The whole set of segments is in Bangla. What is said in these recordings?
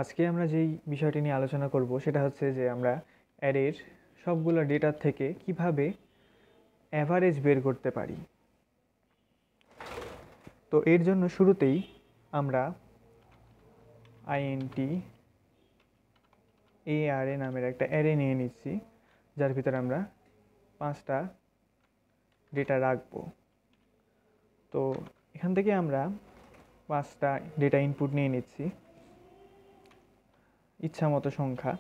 আজকে আমরা যেই বিষয়টি নিয়ে আলোচনা করব সেটা হচ্ছে যে আমরা অ্যারের সবগুলো ডেটার থেকে কিভাবে অ্যাভারেজ বের করতে পারি। তো এর জন্য শুরুতেই আমরা array নামের একটা অ্যারে নিয়ে নিচ্ছি, যার ভিতরে আমরা 5টা ডেটা রাখব। তো এখান থেকে আমরা 5টা ডেটা ইনপুট নিয়ে নিচ্ছি, ইচ্ছা মতো সংখ্যা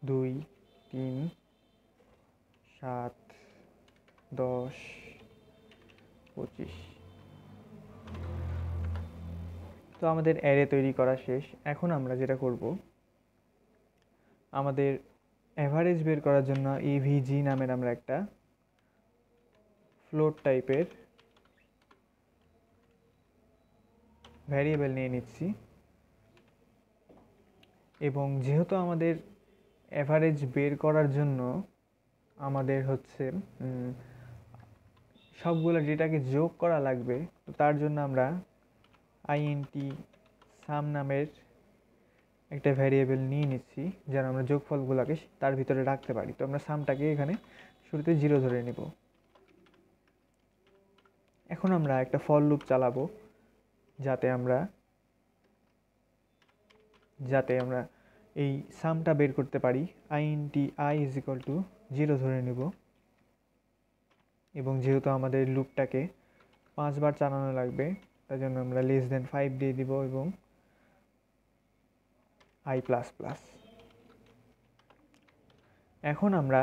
2, 3, 7, 10, 25। তো আমাদের অ্যারে তৈরি করা শেষ। এখন আমরা যেটা করব, আমাদের অ্যাভারেজ বের করার জন্য এভিজি নামের আমরা একটা ফ্লোট টাইপের ভ্যারিয়েবল নিয়ে নিচ্ছি। এবং যেহেতু আমাদের অ্যাভারেজ বের করার জন্য আমাদের হচ্ছে সবগুলো ডেটাকে যোগ করা লাগবে, তো তার জন্য আমরা সাম নামের একটা ভ্যারিয়েবল নিয়ে নিচ্ছি, যেন আমরা যোগফলগুলোকে তার ভিতরে রাখতে পারি। তো আমরা সামটাকে এখানে শুরুতে 0 ধরে নেব। এখন আমরা একটা ফর লুপ চালাবো যাতে আমরা এই সামটা বের করতে পারি। i = 0 ধরে নেব এবং যেহেতু আমাদের লুপটাকে 5 বার চালানো লাগবে, তার জন্য আমরা <5 দিয়ে দিব এবং i++। এখন আমরা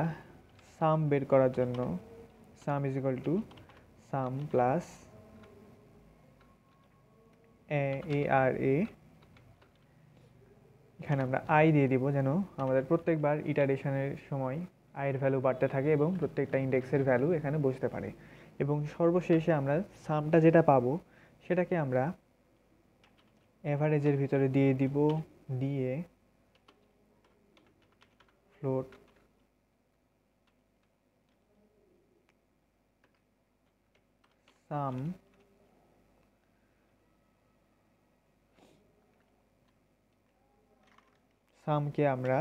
সাম বের করার জন্য sum প্লাস ARA, এখানে আমরা i দিয়ে দিব যেন আমাদের প্রত্যেকবার ইটারেশনের সময় i এর ভ্যালু বাড়তে থাকে এবং প্রত্যেকটা ইন্ডেক্সের ভ্যালু এখানে বসতে পারে। এবং সর্বশেষে আমরা সামটা যেটা পাবো সেটাকে আমরা অ্যাভারেজের ভিতরে দিয়ে দিব, দিয়ে ফ্লোট সাম সামকে আমরা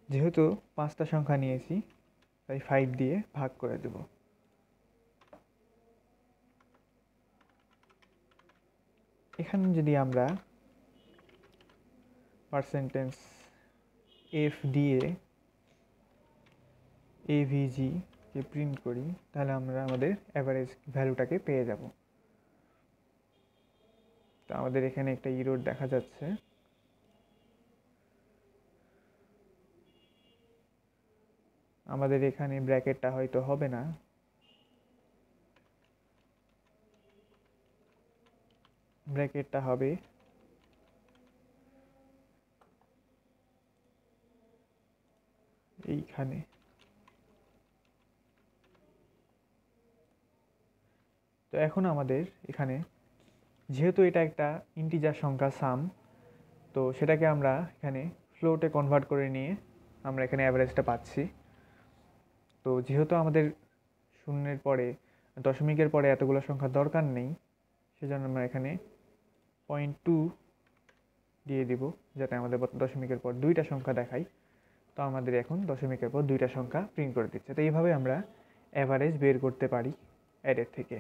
যেহেতু 5টা সংখ্যা নিয়েছি তাই 5 দিয়ে ভাগ করে দেব। এখানে যদি আমরা %f দিয়ে avg কে প্রিন্ট করি, তাহলে আমরা আমাদের অ্যাভারেজ ভ্যালুটাকে পেয়ে যাব। তো আমাদের এখানে একটা এরর দেখা যাচ্ছে। আমাদের এখানে ব্র্যাকেটটা হয়তো হবে না, ব্র্যাকেটটা হবে এইখানে। তো এখন আমাদের এখানে যেহেতু এটা একটা ইন্টিজার সংখ্যা সাম, তো সেটাকে আমরা এখানে ফ্লোটে কনভার্ট করে নিয়ে আমরা এখানে অ্যাভারেজটা পাচ্ছি। তো যেহেতু আমাদের শূন্যের পরে দশমিকের পরে এতগুলো সংখ্যা দরকার নেই, সেজন্য আমরা এখানে 0.2 দিয়ে দিব যাতে আমাদের দশমিকের পর 2টা সংখ্যা দেখাই। তো আমাদের এখন দশমিকের পর 2টা সংখ্যা প্রিন্ট করে দিচ্ছে। তো এইভাবে আমরা অ্যাভারেজ বের করতে পারি অ্যারের থেকে।